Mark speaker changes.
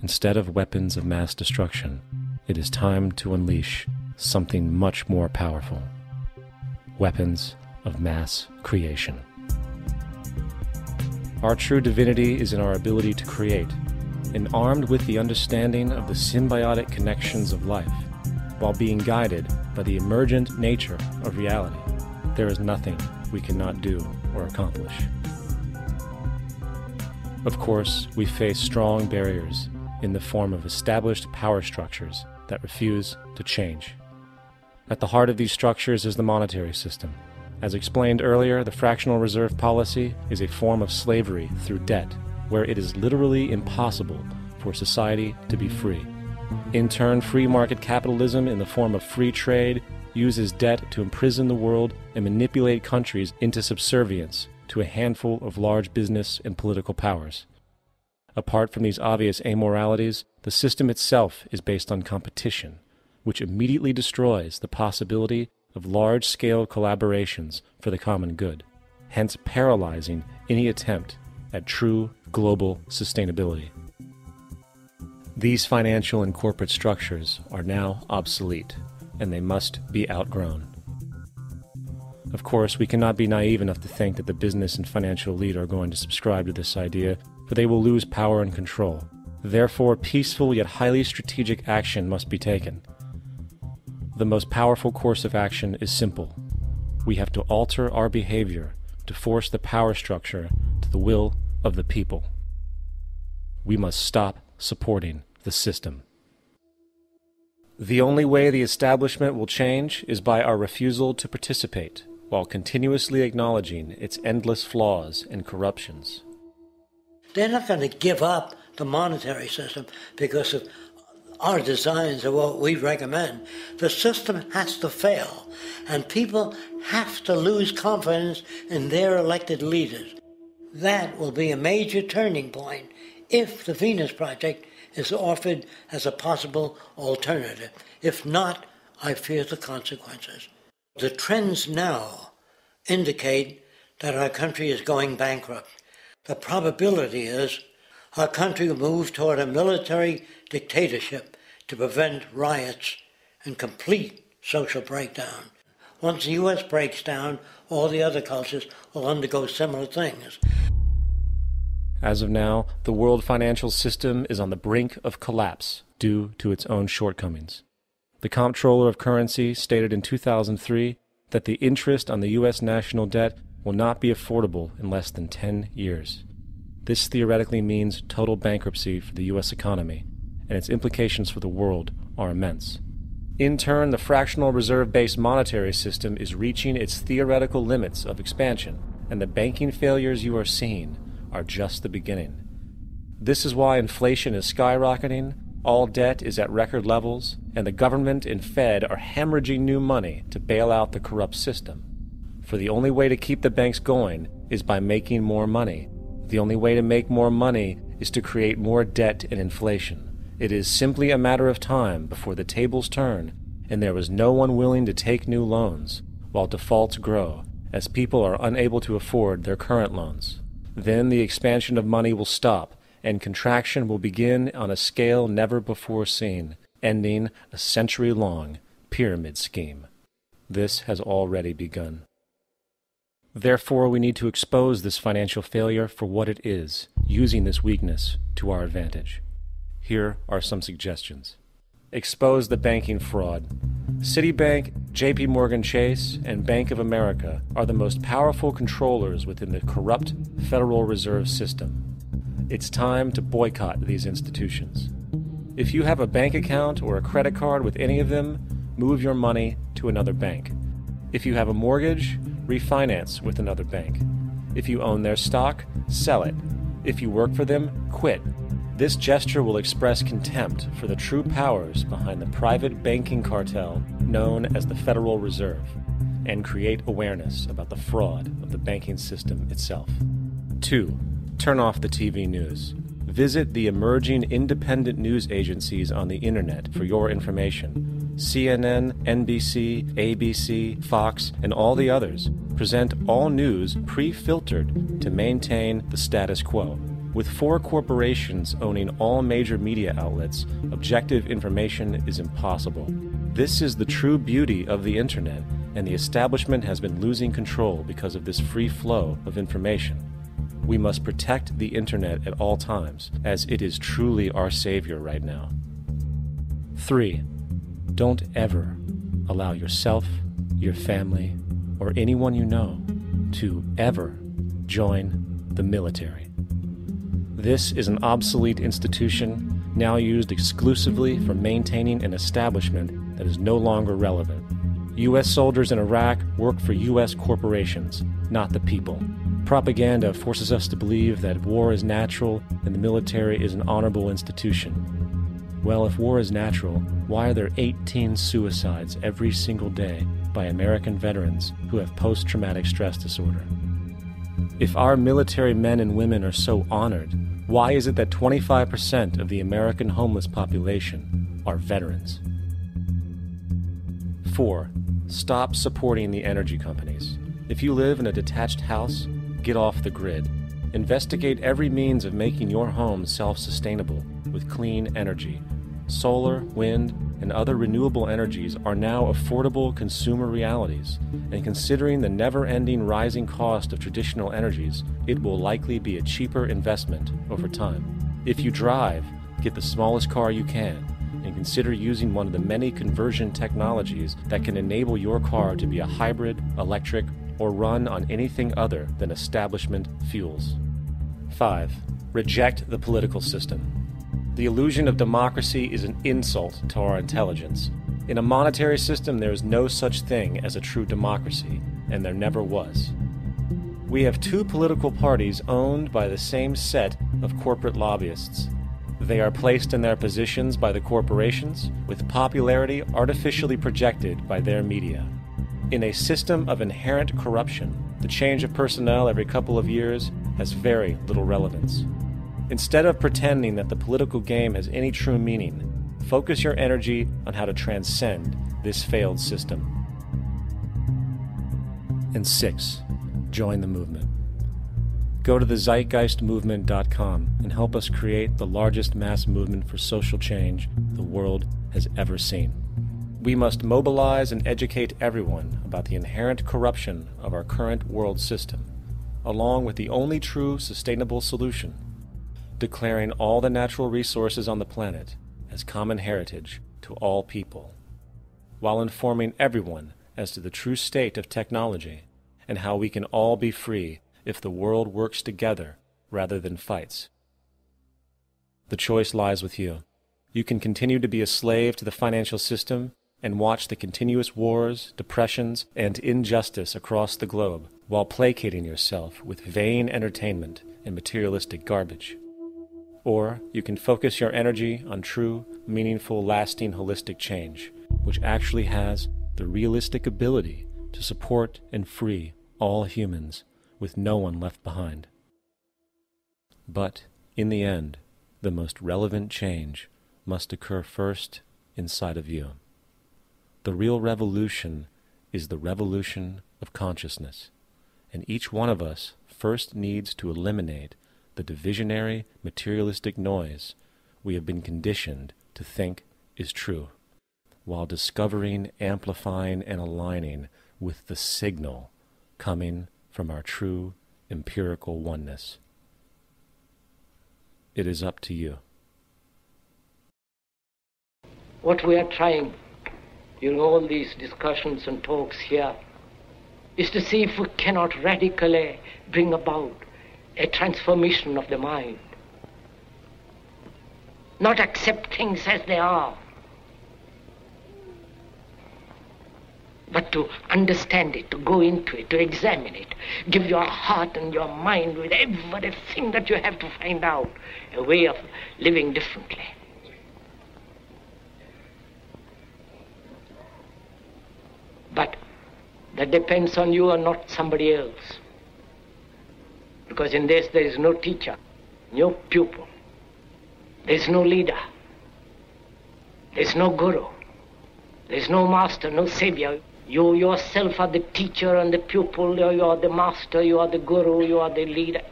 Speaker 1: Instead of weapons of mass destruction, it is time to unleash something much more powerful. Weapons of mass creation. Our true divinity is in our ability to create, and armed with the understanding of the symbiotic connections of life, while being guided by the emergent nature of reality, there is nothing we cannot do or accomplish. Of course, we face strong barriers in the form of established power structures that refuse to change. At the heart of these structures is the monetary system. As explained earlier, the fractional reserve policy is a form of slavery through debt, where it is literally impossible for society to be free. In turn, free market capitalism in the form of free trade uses debt to imprison the world and manipulate countries into subservience to a handful of large business and political powers. Apart from these obvious amoralities, the system itself is based on competition, which immediately destroys the possibility of large-scale collaborations for the common good, hence paralyzing any attempt at true global sustainability. These financial and corporate structures are now obsolete, and they must be outgrown. Of course, we cannot be naive enough to think that the business and financial elite are going to subscribe to this idea, for they will lose power and control. Therefore, peaceful yet highly strategic action must be taken. The most powerful course of action is simple. We have to alter our behavior to force the power structure to the will of the people. We must stop supporting the system. The only way the establishment will change is by our refusal to participate, while continuously acknowledging its endless flaws and corruptions.
Speaker 2: They're not going to give up the monetary system because of our designs of what we recommend. The system has to fail, and people have to lose confidence in their elected leaders. That will be a major turning point if the Venus Project is offered as a possible alternative. If not, I fear the consequences. The trends now indicate that our country is going bankrupt. The probability is our country will move toward a military dictatorship to prevent riots and complete social breakdown. Once the U.S. breaks down, all the other cultures will undergo similar things.
Speaker 1: As of now, the world financial system is on the brink of collapse due to its own shortcomings. The Comptroller of Currency stated in 2003 that the interest on the U.S. national debt will not be affordable in less than 10 years. This theoretically means total bankruptcy for the U.S. economy, and its implications for the world are immense. In turn, the fractional reserve-based monetary system is reaching its theoretical limits of expansion, and the banking failures you are seeing are just the beginning. This is why inflation is skyrocketing, all debt is at record levels, and the government and Fed are hemorrhaging new money to bail out the corrupt system. For the only way to keep the banks going is by making more money. The only way to make more money is to create more debt and inflation. It is simply a matter of time before the tables turn, and there is no one willing to take new loans, while defaults grow, as people are unable to afford their current loans. Then the expansion of money will stop, and contraction will begin on a scale never before seen, ending a century-long pyramid scheme. This has already begun. Therefore, we need to expose this financial failure for what it is, using this weakness to our advantage. Here are some suggestions. Expose the banking fraud. Citibank, JP Morgan Chase, and Bank of America are the most powerful controllers within the corrupt Federal Reserve System. It's time to boycott these institutions. If you have a bank account or a credit card with any of them, move your money to another bank. If you have a mortgage, refinance with another bank. If you own their stock, sell it. If you work for them, quit. This gesture will express contempt for the true powers behind the private banking cartel known as the Federal Reserve, and create awareness about the fraud of the banking system itself. 2. Turn off the TV news. Visit the emerging independent news agencies on the internet for your information. CNN, NBC, ABC, Fox, and all the others present all news pre-filtered to maintain the status quo. With 4 corporations owning all major media outlets, objective information is impossible. This is the true beauty of the internet, and the establishment has been losing control because of this free flow of information. We must protect the internet at all times, as it is truly our savior right now. 3. Don't ever allow yourself, your family, or anyone you know to ever join the military. This is an obsolete institution now used exclusively for maintaining an establishment that is no longer relevant. U.S. soldiers in Iraq work for U.S. corporations, not the people. Propaganda forces us to believe that war is natural and the military is an honorable institution. Well, if war is natural, why are there 18 suicides every single day by American veterans who have post-traumatic stress disorder? If our military men and women are so honored, why is it that 25% of the American homeless population are veterans? 4. Stop supporting the energy companies. If you live in a detached house, get off the grid. Investigate every means of making your home self-sustainable with clean energy. Solar, wind, and other renewable energies are now affordable consumer realities, and considering the never-ending rising cost of traditional energies, it will likely be a cheaper investment over time. If you drive, get the smallest car you can, and consider using one of the many conversion technologies that can enable your car to be a hybrid, electric, or run on anything other than establishment fuels. 5. Reject the political system. The illusion of democracy is an insult to our intelligence. In a monetary system, there is no such thing as a true democracy, and there never was. We have 2 political parties owned by the same set of corporate lobbyists. They are placed in their positions by the corporations, with popularity artificially projected by their media. In a system of inherent corruption, the change of personnel every couple of years has very little relevance. Instead of pretending that the political game has any true meaning, focus your energy on how to transcend this failed system. And 6. Join the movement. Go to the zeitgeistmovement.com and help us create the largest mass movement for social change the world has ever seen. We must mobilize and educate everyone about the inherent corruption of our current world system, along with the only true sustainable solution: declaring all the natural resources on the planet as common heritage to all people, while informing everyone as to the true state of technology and how we can all be free if the world works together rather than fights. The choice lies with you. You can continue to be a slave to the financial system and watch the continuous wars, depressions, and injustice across the globe while placating yourself with vain entertainment and materialistic garbage. Or you can focus your energy on true, meaningful, lasting, holistic change, which actually has the realistic ability to support and free all humans with no one left behind. But, in the end, the most relevant change must occur first inside of you. The real revolution is the revolution of consciousness, and each one of us first needs to eliminate the divisionary, materialistic noise we have been conditioned to think is true, while discovering, amplifying, and aligning with the signal coming from our true empirical oneness. It is up to you.
Speaker 3: What we are trying during all these discussions and talks here is to see if we cannot radically bring about a transformation of the mind. Not accept things as they are, but to understand it, to go into it, to examine it. Give your heart and your mind with everything that you have to find out a way of living differently. But that depends on you and not somebody else. Because in this there is no teacher, no pupil, there is no leader, there is no guru, there is no master, no savior. You yourself are the teacher and the pupil, you are the master, you are the guru, you are the leader.